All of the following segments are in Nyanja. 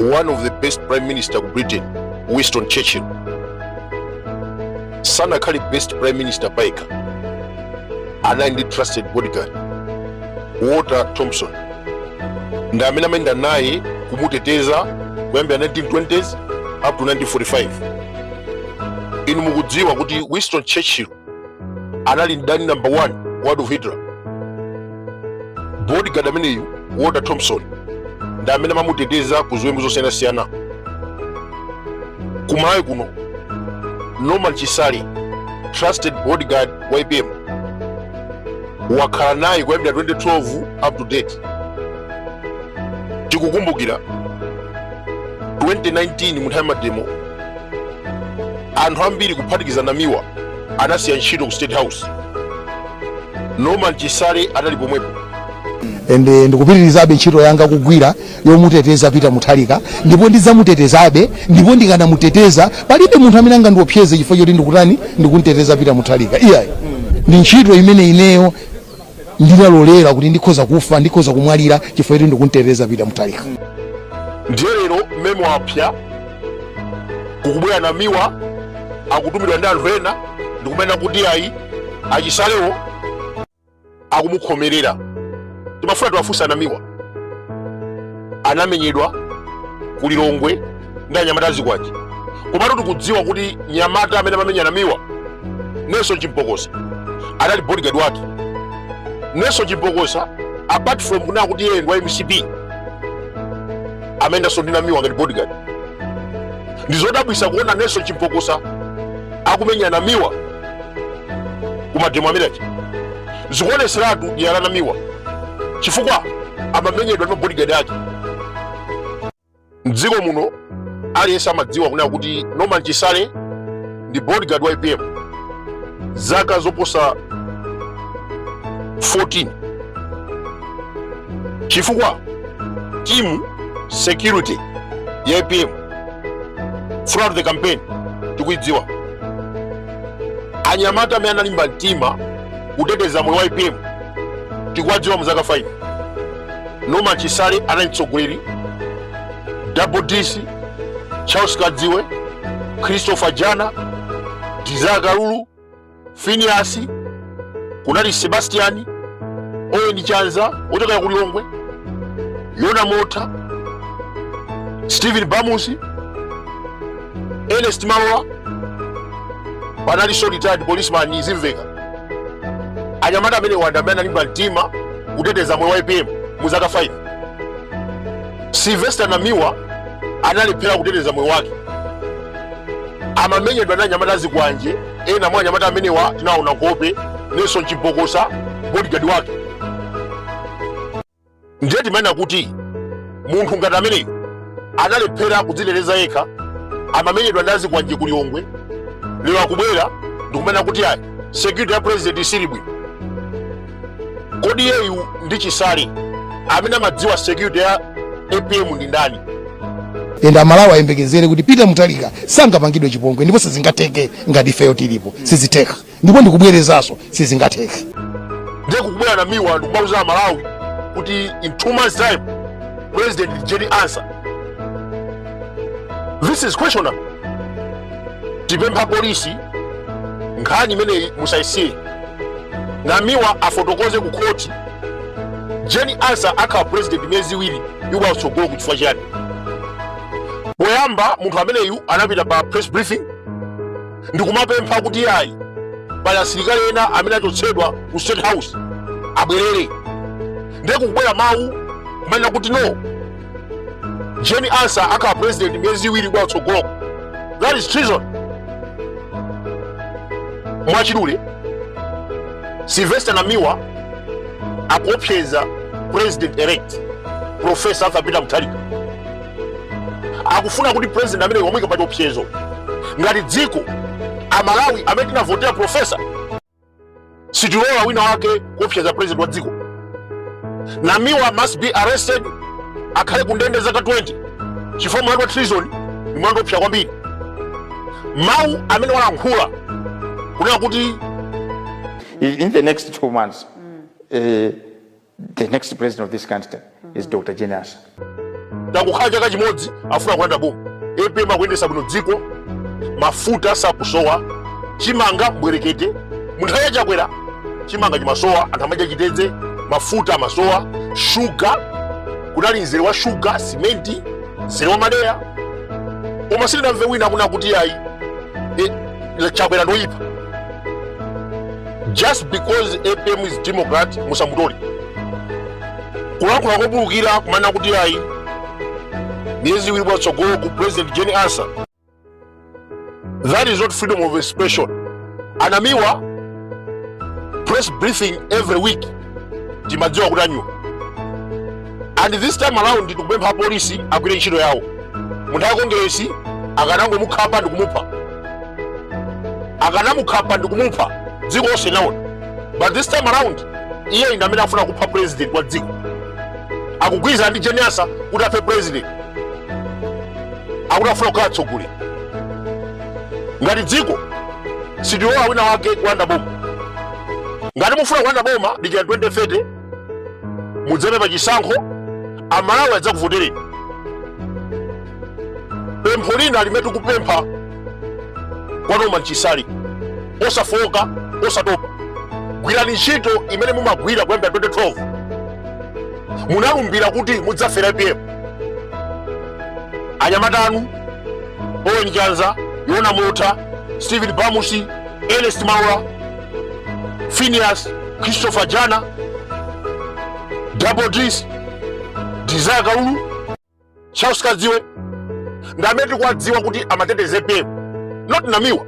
one of the best prime minister of Britain, Winston Churchill, sana kali best prime minister paika, anandi trusted bodyguard Walter Thompson, nda amene amenda naye kumuteteza kuyambira 1920s up to 1945. Inu mukudziwa kuti Winston Churchill anali ndani number 1 wa Adolf Hitler. Bodyguard ameneyu Walter Thompson nda amene amamuteteza ku ziwembu zosiyanasiyana. Kumalawi kuno Norman Chisale, trusted bodyguard wa IPM, wakhala naye kuyambira 2012 up to date. Tikukumbukira 2019 mu nthawi mademo anthu ambiri kuphatikiza Namiwa anasiya ntchito ku State House. Norman Chisale anali pomwepo. Ende ndikupitirizabe ntchito yanga kugwira yomuteteza Peter Mutharika, ndipo ndidzamutetezabe, ndipo ndikanamuteteza palibe munthu amene angandiopseze chifukwa choti ndikutani ndikunteteza Peter Mutharika. Iyayi ndi ntchito imene ineyo ndinalolera kuti ndikhoza kufa, ndikhoza kumwalira chifukwa choti ndikunteteza Peter Mutharika. Ndiye lero mmene wapya kukubwera Namiwa akutumidwa ndi anthu ena, ndikumena kuti ayi Achisalewo akumukhomerera. Timafuna tiwafunsa Namiwa anamenyedwa ku Lilongwe ndi anyamata azikwachi, komatu tikudziwa kuti nyamata amene amamenya Namiwa Nelson Chimpokosa anali bodyguard wake. Nelson Chimpokosa apart from kunena kuti yeye ndi wa MCP amendanso ndi Namiwa ngati bodyguard. Ndizodabwisa kuona Nelson Chimpokosa akumenya Namiwa kumademo amenechi. Zikuoneseratu yala Namiwa chifukwa amamenyedwa ndi bodyguard ake. Mdziko muno aliyense amadziwa kunena kuti Norman Chisale ndi bodyguard wa IPM zaka zoposa 14, chifukwa team security ya IPM throughout the campaign tikuidziwa. Anyamata amene analimba mtima kuteteza moyo wa IPM tikuwadziwa mu zaka 5. Norman Chisale anali mtsogoleri, Double DC, Charles Kadziwe, Christopher Jana, Desire Kalulu, Phineas, kunali Sebastian, Owen Chanza ochokera ku Lilongwe, Yona Mota, Stephen Bamusi, Ernest Malowa, panali retired policeman Izimveka. Anyamata amene wanda amene analimba mtima kuteteza moyo wa IPM mu zaka 5. Sylvester Namiwa analephera kuteteza moyo wake, amamenyedwa ndi anyamata azikwanje ena mwa anyamata amenewa tinaona nkhope Nelson Chimpokosa bodyguard wake. Ndiye timanena kuti munthu ngati ameneyo analephera kudziteteza yekha, amamenyedwa ndi azikwanje ku Lilongwe, lero akubwera ndikumena kuti ayi security ya president sili bwino. Kodi yeyu ndi Chisale amene amadziwa security ya APM ndi ndani? Ende Amalawi ayembekezere kuti Peter Mutharika sangapangidwe chipongwe, ndipo sizingateke ngati ifeyo tilipo, siziteka, ndipo ndikubwerezaso sizingateke. Ndiye kukubwera Namiwa ndikubauza Amalawi kuti in 2 months time president Jenny answer. This is questionable. Tipempha polisi nkhani imene musayisiye, Namiwa afotokoze ku court Jenny answer akhala president myezi 2 yuba utsogolo kuchifukwa chani. Poyamba munthu ameneyu anapita pa press briefing ndikumapempha kuti ayi pali asilikali ena amene achotsedwa ku State House abwerere. Ndiye kukubwera mawu kumanena kuti no, Jenny answer akhala president myezi 2 yuba utsogolo. That is treason. Mwachidule Sylvester Namiwa akuopseza president elect Professor Arthur Peter Mutharika, akufuna kuti president amene wamwika pa opsezo ngati dziko Amalawi amene tinavotera professor sitilola wina wake kuopseza president wa dziko. Namiwa must be arrested, akhale ku ndende zaka 20 chifukwa mlandu wa treason ni mlandu opsa kwambiri. Mawu amene walankhula kunena kuti in the next 2 months the next president of this country is Dr. Jenasa. Ndakukhala chaka chimodzi afuna kulanda boma. APM akuyendesa bwino dziko, mafuta sakusowa, chimanga mbwerekete, munthawi yachakwera chimanga chimasowa, anthu amadya chitedze, mafuta amasowa, shuga, kunali mzere wa shuga, simenti, mzere wa madeya. Koma sindinamve wina akuna kuti ayi chakwera ndoyipa. Just because APM is Democrat, musamutole. Kulankhula kobulukira kumana kuti ayi miyezi iwiri patsogolo ku President Jenasa. That is not freedom of expression. Anamiwa press briefing every week. Timadziwa kutanywa. And this time around tikupempha polisi agwire ntchito yawo. Munthu akongeresi akanangomukhapa ndikumupha. Akanamukhapa ndikumupha dziko lonse naona. But this time around iye ndi amene afuna kupha president wa dziko. Akugwiza ndi Jenasa kuti aphe president. Akutafuna kukhala atsogoleri. Ngati dziko sitilola wina wake kulanda boma. Ngati mufuna kulanda boma dikira 2030 mudzeme pa chisankho amalawi adzakuvotereni. Pempho lina limene tikupempha kwa Norman Chisali, osafoka osatopa, gwirani ntchito imene mumagwira kuyambira 2012. Munalumbira kuti mudzafera APM. Anyamata anu Owen Janza, Yona Mota, Stephen Bamusi, Ernest Maura, Phineas, Christopher Jana, Double Dris, Desire Kaulu, Charles Kadziwe, ndameti kwadziwa kuti amateteza APM. Not Namiwa.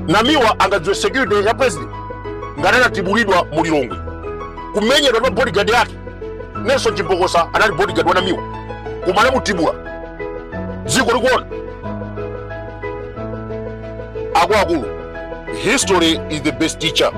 Namiwa angadziwe security ya president ngatana tibulidwa mu Lilongwe. Kumenyedwa ndi bodyguard yake. Nelson Chimbokosa anali bodyguard wa Namiwa. Kumana mutibula. Dziko likuona. Akulu. History is the best teacher.